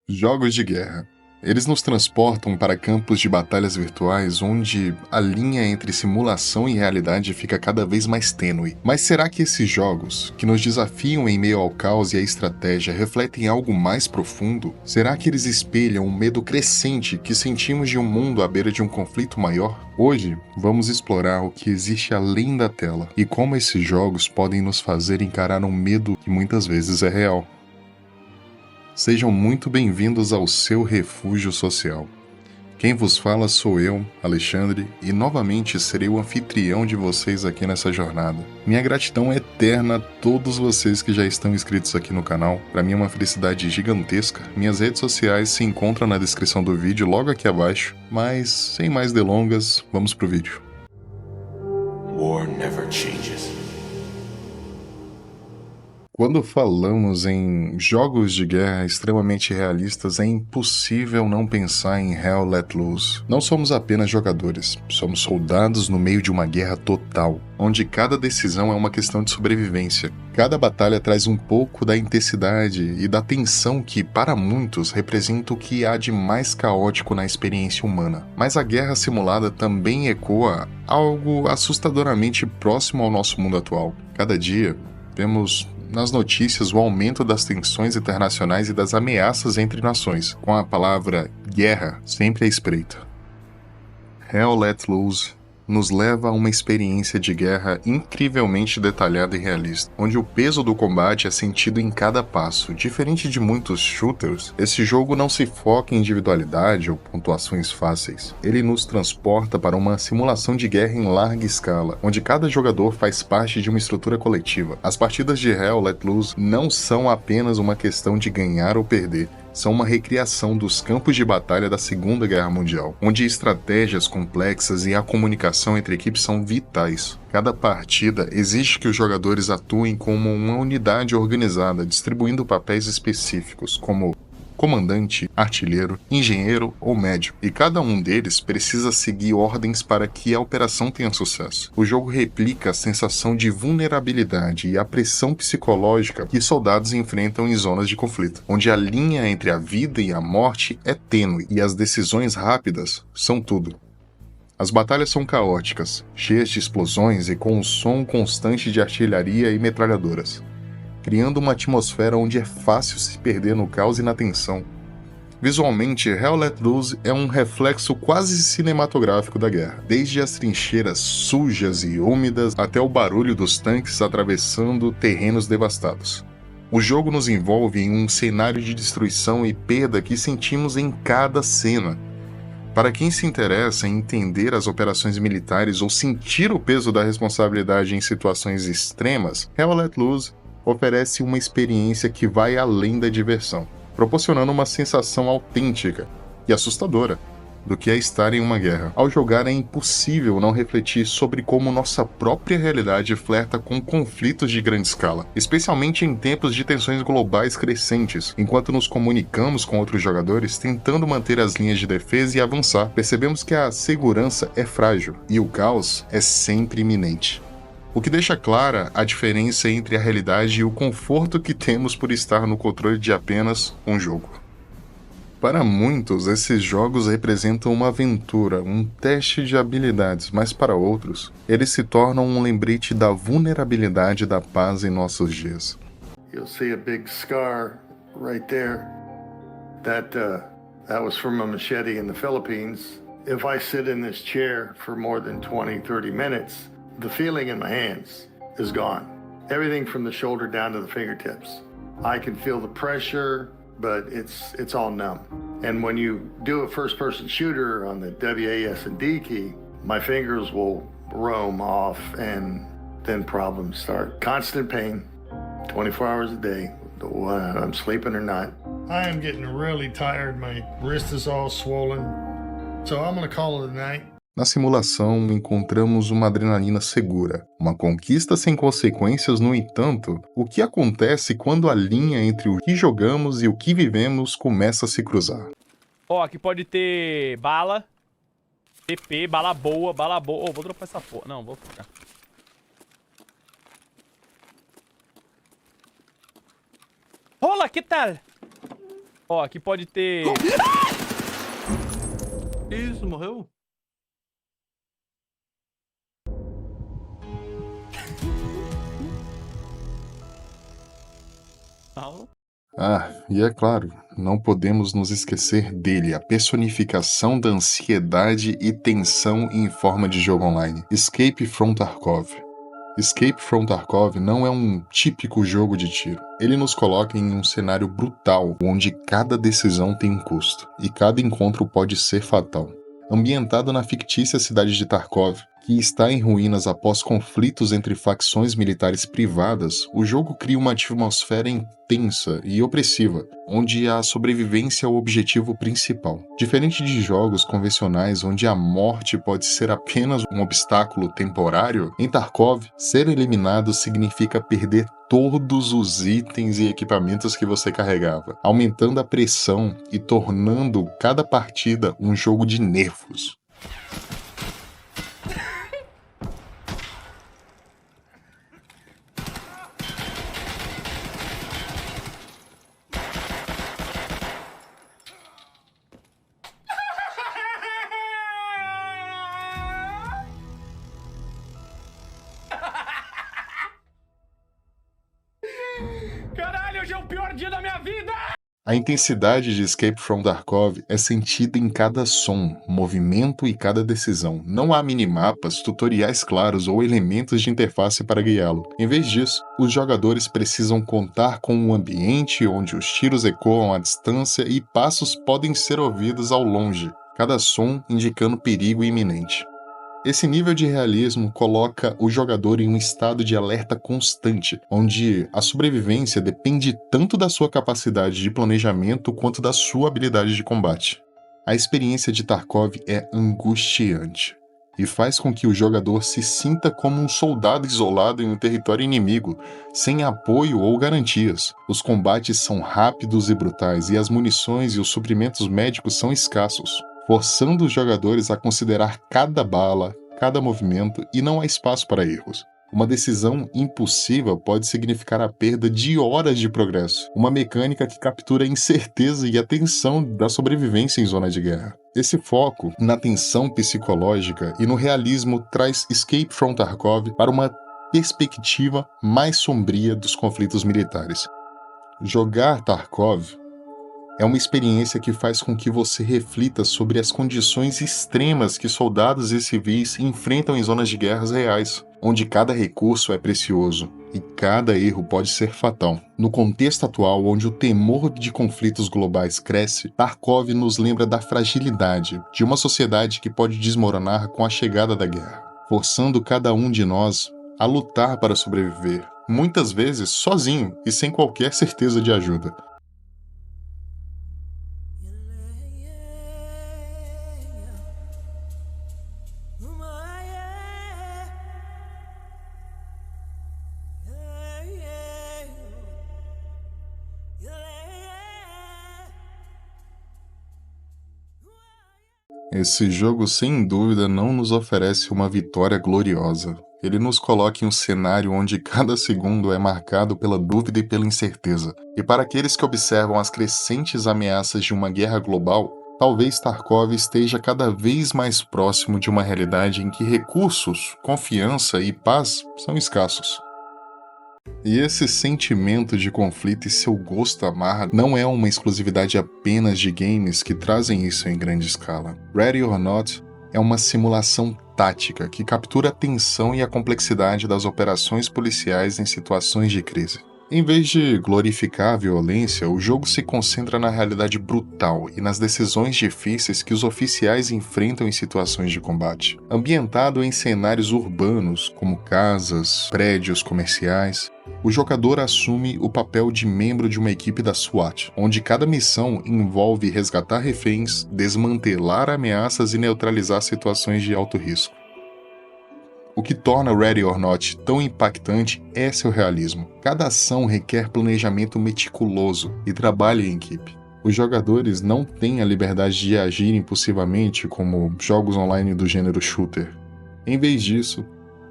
Jogos de guerra. Eles nos transportam para campos de batalhas virtuais onde a linha entre simulação e realidade fica cada vez mais tênue. Mas será que esses jogos, que nos desafiam em meio ao caos e à estratégia, refletem algo mais profundo? Será que eles espelham um medo crescente que sentimos de um mundo à beira de um conflito maior? Hoje, vamos explorar o que existe além da tela e como esses jogos podem nos fazer encarar um medo que muitas vezes é real. Sejam muito bem-vindos ao seu refúgio social. Quem vos fala sou eu, Alexandre, e novamente serei o anfitrião de vocês aqui nessa jornada. Minha gratidão é eterna a todos vocês que já estão inscritos aqui no canal. Para mim é uma felicidade gigantesca. Minhas redes sociais se encontram na descrição do vídeo logo aqui abaixo, mas sem mais delongas, vamos pro vídeo. War never changes. Quando falamos em jogos de guerra extremamente realistas, é impossível não pensar em Hell Let Loose. Não somos apenas jogadores, somos soldados no meio de uma guerra total, onde cada decisão é uma questão de sobrevivência. Cada batalha traz um pouco da intensidade e da tensão que, para muitos, representa o que há de mais caótico na experiência humana. Mas a guerra simulada também ecoa algo assustadoramente próximo ao nosso mundo atual. Cada dia, temos nas notícias o aumento das tensões internacionais e das ameaças entre nações, com a palavra guerra sempre à espreita. Hell Let Loose nos leva a uma experiência de guerra incrivelmente detalhada e realista, onde o peso do combate é sentido em cada passo. Diferente de muitos shooters, esse jogo não se foca em individualidade ou pontuações fáceis. Ele nos transporta para uma simulação de guerra em larga escala, onde cada jogador faz parte de uma estrutura coletiva. As partidas de Hell Let Loose não são apenas uma questão de ganhar ou perder, são uma recriação dos campos de batalha da Segunda Guerra Mundial, onde estratégias complexas e a comunicação entre equipes são vitais. Cada partida exige que os jogadores atuem como uma unidade organizada, distribuindo papéis específicos, como comandante, artilheiro, engenheiro ou médico, e cada um deles precisa seguir ordens para que a operação tenha sucesso. O jogo replica a sensação de vulnerabilidade e a pressão psicológica que soldados enfrentam em zonas de conflito, onde a linha entre a vida e a morte é tênue e as decisões rápidas são tudo. As batalhas são caóticas, cheias de explosões e com um som constante de artilharia e metralhadoras, criando uma atmosfera onde é fácil se perder no caos e na tensão. Visualmente, Hell Let Loose é um reflexo quase cinematográfico da guerra, desde as trincheiras sujas e úmidas até o barulho dos tanques atravessando terrenos devastados. O jogo nos envolve em um cenário de destruição e perda que sentimos em cada cena. Para quem se interessa em entender as operações militares ou sentir o peso da responsabilidade em situações extremas, Hell Let Loose oferece uma experiência que vai além da diversão, proporcionando uma sensação autêntica e assustadora do que é estar em uma guerra. Ao jogar é impossível não refletir sobre como nossa própria realidade flerta com conflitos de grande escala, especialmente em tempos de tensões globais crescentes. Enquanto nos comunicamos com outros jogadores, tentando manter as linhas de defesa e avançar, percebemos que a segurança é frágil e o caos é sempre iminente. O que deixa clara a diferença entre a realidade e o conforto que temos por estar no controle de apenas um jogo. Para muitos, esses jogos representam uma aventura, um teste de habilidades, mas para outros, eles se tornam um lembrete da vulnerabilidade da paz em nossos dias. You'll see a big scar right there. That was from a machete in the Philippines. If I sit in this chair for more than 20, 30 minutes, the feeling in my hands is gone. Everything from the shoulder down to the fingertips. I can feel the pressure, but it's all numb. And when you do a first-person shooter on the WASD key, my fingers will roam off and then problems start. Constant pain, 24 hours a day, whether I'm sleeping or not. I am getting really tired. My wrist is all swollen. So I'm gonna call it a night. Na simulação, encontramos uma adrenalina segura, uma conquista sem consequências. No entanto, o que acontece quando a linha entre o que jogamos e o que vivemos começa a se cruzar? Ó, aqui pode ter bala, TP, bala boa, bala boa. Ô, vou dropar essa porra. Não, vou ficar. Olá, que tal? Ó, aqui pode ter... Isso, morreu? Não. Ah, e é claro, não podemos nos esquecer dele, a personificação da ansiedade e tensão em forma de jogo online, Escape from Tarkov. Escape from Tarkov não é um típico jogo de tiro. Ele nos coloca em um cenário brutal, onde cada decisão tem um custo, e cada encontro pode ser fatal. Ambientado na fictícia cidade de Tarkov, que está em ruínas após conflitos entre facções militares privadas, o jogo cria uma atmosfera intensa e opressiva, onde a sobrevivência é o objetivo principal. Diferente de jogos convencionais onde a morte pode ser apenas um obstáculo temporário, em Tarkov, ser eliminado significa perder todos os itens e equipamentos que você carregava, aumentando a pressão e tornando cada partida um jogo de nervos. Caralho, hoje é o pior dia da minha vida! A intensidade de Escape from Tarkov é sentida em cada som, movimento e cada decisão. Não há minimapas, tutoriais claros ou elementos de interface para guiá-lo. Em vez disso, os jogadores precisam contar com um ambiente onde os tiros ecoam à distância e passos podem ser ouvidos ao longe, cada som indicando perigo iminente. Esse nível de realismo coloca o jogador em um estado de alerta constante, onde a sobrevivência depende tanto da sua capacidade de planejamento quanto da sua habilidade de combate. A experiência de Tarkov é angustiante e faz com que o jogador se sinta como um soldado isolado em um território inimigo, sem apoio ou garantias. Os combates são rápidos e brutais e as munições e os suprimentos médicos são escassos, forçando os jogadores a considerar cada bala, cada movimento e não há espaço para erros. Uma decisão impulsiva pode significar a perda de horas de progresso, uma mecânica que captura a incerteza e a tensão da sobrevivência em zona de guerra. Esse foco na tensão psicológica e no realismo traz Escape from Tarkov para uma perspectiva mais sombria dos conflitos militares. Jogar Tarkov é uma experiência que faz com que você reflita sobre as condições extremas que soldados e civis enfrentam em zonas de guerras reais, onde cada recurso é precioso e cada erro pode ser fatal. No contexto atual, onde o temor de conflitos globais cresce, Tarkov nos lembra da fragilidade de uma sociedade que pode desmoronar com a chegada da guerra, forçando cada um de nós a lutar para sobreviver, muitas vezes sozinho e sem qualquer certeza de ajuda. Esse jogo, sem dúvida, não nos oferece uma vitória gloriosa. Ele nos coloca em um cenário onde cada segundo é marcado pela dúvida e pela incerteza. E para aqueles que observam as crescentes ameaças de uma guerra global, talvez Tarkov esteja cada vez mais próximo de uma realidade em que recursos, confiança e paz são escassos. E esse sentimento de conflito e seu gosto amargo não é uma exclusividade apenas de games que trazem isso em grande escala. Ready or Not é uma simulação tática que captura a tensão e a complexidade das operações policiais em situações de crise. Em vez de glorificar a violência, o jogo se concentra na realidade brutal e nas decisões difíceis que os oficiais enfrentam em situações de combate. Ambientado em cenários urbanos, como casas, prédios comerciais, o jogador assume o papel de membro de uma equipe da SWAT, onde cada missão envolve resgatar reféns, desmantelar ameaças e neutralizar situações de alto risco. O que torna Ready or Not tão impactante é seu realismo. Cada ação requer planejamento meticuloso e trabalho em equipe. Os jogadores não têm a liberdade de agir impulsivamente como jogos online do gênero shooter. Em vez disso,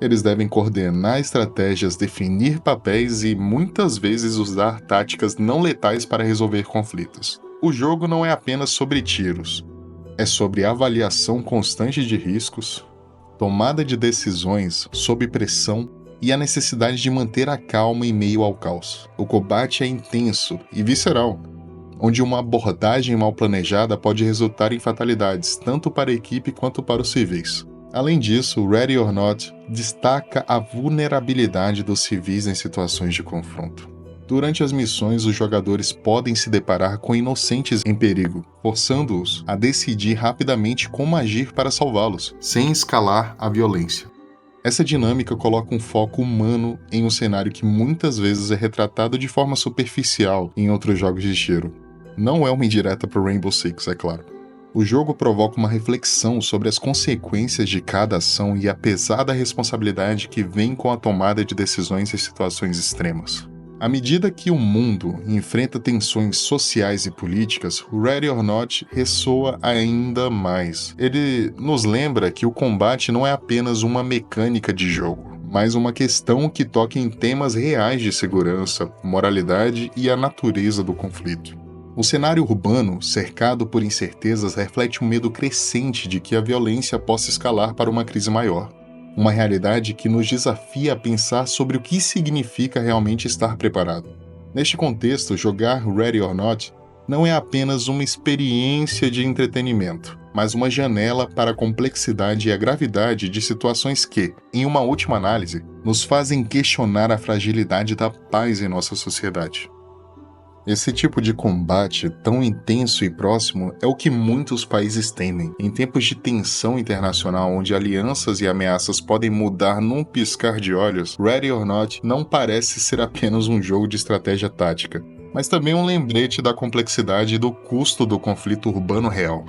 eles devem coordenar estratégias, definir papéis e muitas vezes usar táticas não letais para resolver conflitos. O jogo não é apenas sobre tiros, é sobre avaliação constante de riscos, tomada de decisões sob pressão e a necessidade de manter a calma em meio ao caos. O combate é intenso e visceral, onde uma abordagem mal planejada pode resultar em fatalidades, tanto para a equipe quanto para os civis. Além disso, Ready or Not destaca a vulnerabilidade dos civis em situações de confronto. Durante as missões, os jogadores podem se deparar com inocentes em perigo, forçando-os a decidir rapidamente como agir para salvá-los, sem escalar a violência. Essa dinâmica coloca um foco humano em um cenário que muitas vezes é retratado de forma superficial em outros jogos de tiro. Não é uma indireta para Rainbow Six, é claro. O jogo provoca uma reflexão sobre as consequências de cada ação e a pesada responsabilidade que vem com a tomada de decisões em situações extremas. À medida que o mundo enfrenta tensões sociais e políticas, o Ready or Not ressoa ainda mais. Ele nos lembra que o combate não é apenas uma mecânica de jogo, mas uma questão que toca em temas reais de segurança, moralidade e a natureza do conflito. O cenário urbano, cercado por incertezas, reflete um medo crescente de que a violência possa escalar para uma crise maior. Uma realidade que nos desafia a pensar sobre o que significa realmente estar preparado. Neste contexto, jogar Ready or Not não é apenas uma experiência de entretenimento, mas uma janela para a complexidade e a gravidade de situações que, em uma última análise, nos fazem questionar a fragilidade da paz em nossa sociedade. Esse tipo de combate tão intenso e próximo é o que muitos países temem. Em tempos de tensão internacional, onde alianças e ameaças podem mudar num piscar de olhos, Ready or Not não parece ser apenas um jogo de estratégia tática, mas também um lembrete da complexidade e do custo do conflito urbano real.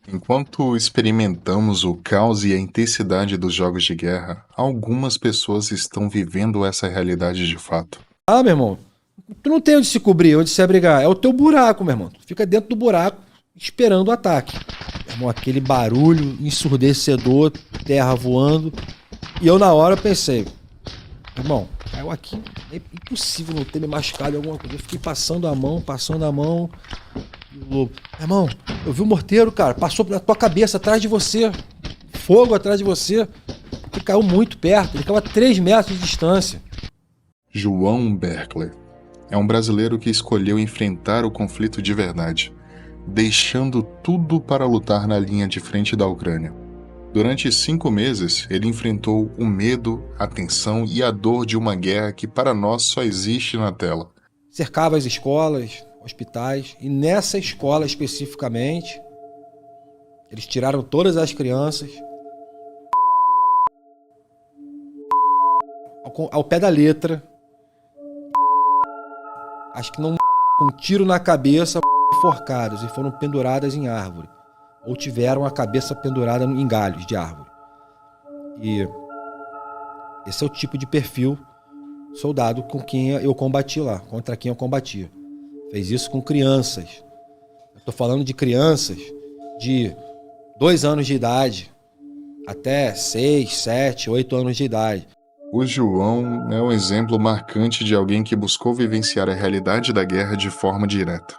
Enquanto experimentamos o caos e a intensidade dos jogos de guerra, algumas pessoas estão vivendo essa realidade de fato. Ah, meu irmão, tu não tem onde se cobrir, onde se abrigar. É o teu buraco, meu irmão. Tu fica dentro do buraco esperando o ataque. Meu irmão, aquele barulho ensurdecedor, terra voando. E eu na hora pensei, irmão, caiu aqui, é impossível não ter me machucado em alguma coisa. Eu fiquei passando a mão. E o lobo, irmão, eu vi o morteiro, cara, passou na tua cabeça, atrás de você. Fogo atrás de você. Ele caiu muito perto, ele caiu a 3 metros de distância. João Berkeley é um brasileiro que escolheu enfrentar o conflito de verdade, deixando tudo para lutar na linha de frente da Ucrânia. Durante 5 meses, ele enfrentou o medo, a tensão e a dor de uma guerra que para nós só existe na tela. Cercava as escolas, hospitais, e nessa escola especificamente, eles tiraram todas as crianças ao pé da letra. Acho que não com um tiro na cabeça, enforcadas e foram penduradas em árvore. Ou tiveram a cabeça pendurada em galhos de árvore. E esse é o tipo de perfil soldado com quem eu combati lá, contra quem eu combatia. Fez isso com crianças. Eu tô falando de crianças de 2 anos de idade até 6, 7, 8 anos de idade. O João é um exemplo marcante de alguém que buscou vivenciar a realidade da guerra de forma direta.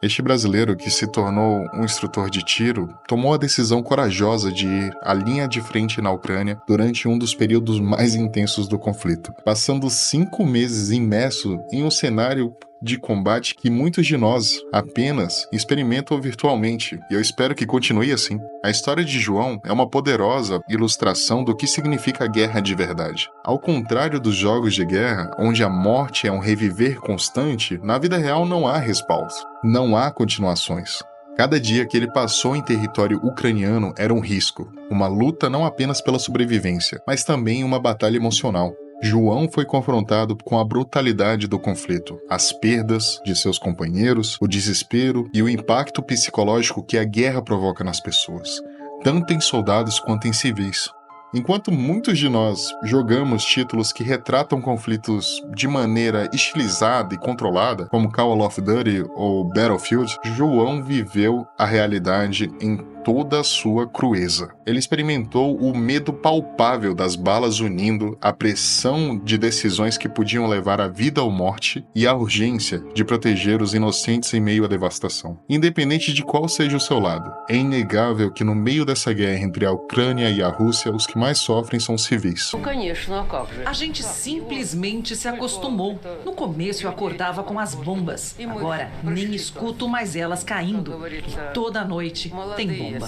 Este brasileiro, que se tornou um instrutor de tiro, tomou a decisão corajosa de ir à linha de frente na Ucrânia durante um dos períodos mais intensos do conflito, passando 5 meses imerso em um cenário de combate que muitos de nós apenas experimentam virtualmente, e eu espero que continue assim. A história de João é uma poderosa ilustração do que significa a guerra de verdade. Ao contrário dos jogos de guerra, onde a morte é um reviver constante, na vida real não há respawns, não há continuações. Cada dia que ele passou em território ucraniano era um risco, uma luta não apenas pela sobrevivência, mas também uma batalha emocional. João foi confrontado com a brutalidade do conflito, as perdas de seus companheiros, o desespero e o impacto psicológico que a guerra provoca nas pessoas, tanto em soldados quanto em civis. Enquanto muitos de nós jogamos títulos que retratam conflitos de maneira estilizada e controlada, como Call of Duty ou Battlefield, João viveu a realidade em toda a sua crueza. Ele experimentou o medo palpável das balas unindo, a pressão de decisões que podiam levar à vida ou morte e a urgência de proteger os inocentes em meio à devastação. Independente de qual seja o seu lado, é inegável que no meio dessa guerra entre a Ucrânia e a Rússia, os que mais sofrem são civis. A gente simplesmente se acostumou. No começo eu acordava com as bombas. Agora nem escuto mais elas caindo. E toda noite tem bomba.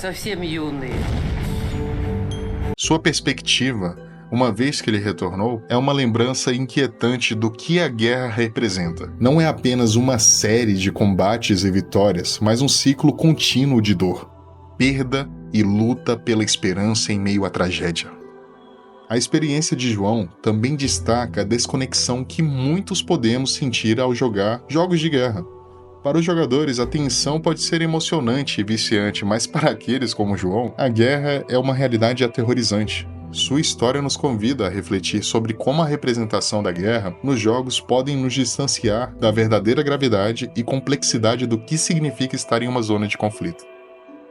Sua perspectiva, uma vez que ele retornou, é uma lembrança inquietante do que a guerra representa. Não é apenas uma série de combates e vitórias, mas um ciclo contínuo de dor, perda e luta pela esperança em meio à tragédia. A experiência de João também destaca a desconexão que muitos podemos sentir ao jogar jogos de guerra. Para os jogadores, a tensão pode ser emocionante e viciante, mas para aqueles como João, a guerra é uma realidade aterrorizante. Sua história nos convida a refletir sobre como a representação da guerra nos jogos podem nos distanciar da verdadeira gravidade e complexidade do que significa estar em uma zona de conflito.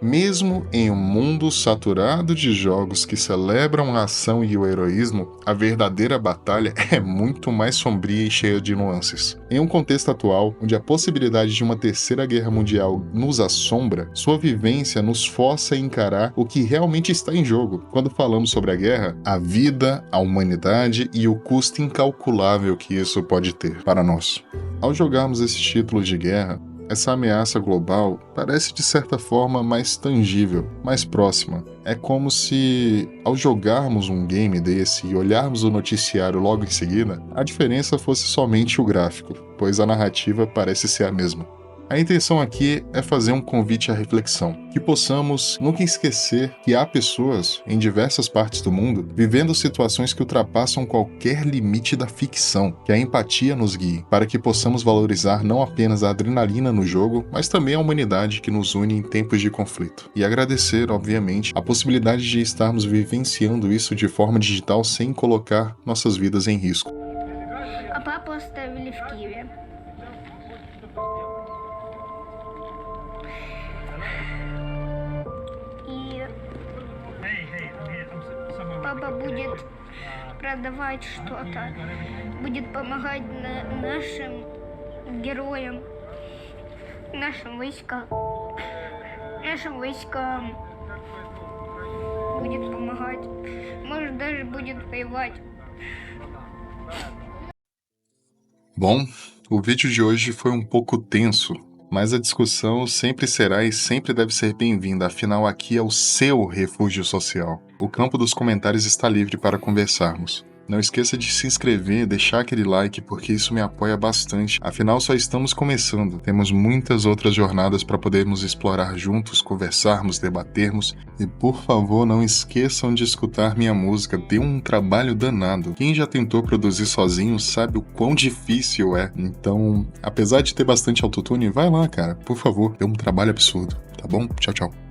Mesmo em um mundo saturado de jogos que celebram a ação e o heroísmo, a verdadeira batalha é muito mais sombria e cheia de nuances. Em um contexto atual, onde a possibilidade de uma terceira guerra mundial nos assombra, sua vivência nos força a encarar o que realmente está em jogo. Quando falamos sobre a guerra, a vida, a humanidade e o custo incalculável que isso pode ter para nós. Ao jogarmos esses títulos de guerra, essa ameaça global parece de certa forma mais tangível, mais próxima. É como se, ao jogarmos um game desse e olharmos o noticiário logo em seguida, a diferença fosse somente o gráfico, pois a narrativa parece ser a mesma. A intenção aqui é fazer um convite à reflexão, que possamos nunca esquecer que há pessoas, em diversas partes do mundo, vivendo situações que ultrapassam qualquer limite da ficção, que a empatia nos guie, para que possamos valorizar não apenas a adrenalina no jogo, mas também a humanidade que nos une em tempos de conflito. E agradecer, obviamente, a possibilidade de estarmos vivenciando isso de forma digital sem colocar nossas vidas em risco. А папу оставили в Киеве. И папа будет продавать что-то, будет помогать нашим героям, нашим войскам, будет помогать, может даже будет воевать. Bom, o vídeo de hoje foi um pouco tenso, mas a discussão sempre será e sempre deve ser bem-vinda, afinal aqui é o seu refúgio social. O campo dos comentários está livre para conversarmos. Não esqueça de se inscrever, deixar aquele like, porque isso me apoia bastante. Afinal, só estamos começando. Temos muitas outras jornadas para podermos explorar juntos, conversarmos, debatermos. E por favor, não esqueçam de escutar minha música. Deu um trabalho danado. Quem já tentou produzir sozinho sabe o quão difícil é. Então, apesar de ter bastante autotune, vai lá, cara. Por favor, deu um trabalho absurdo. Tá bom? Tchau, tchau.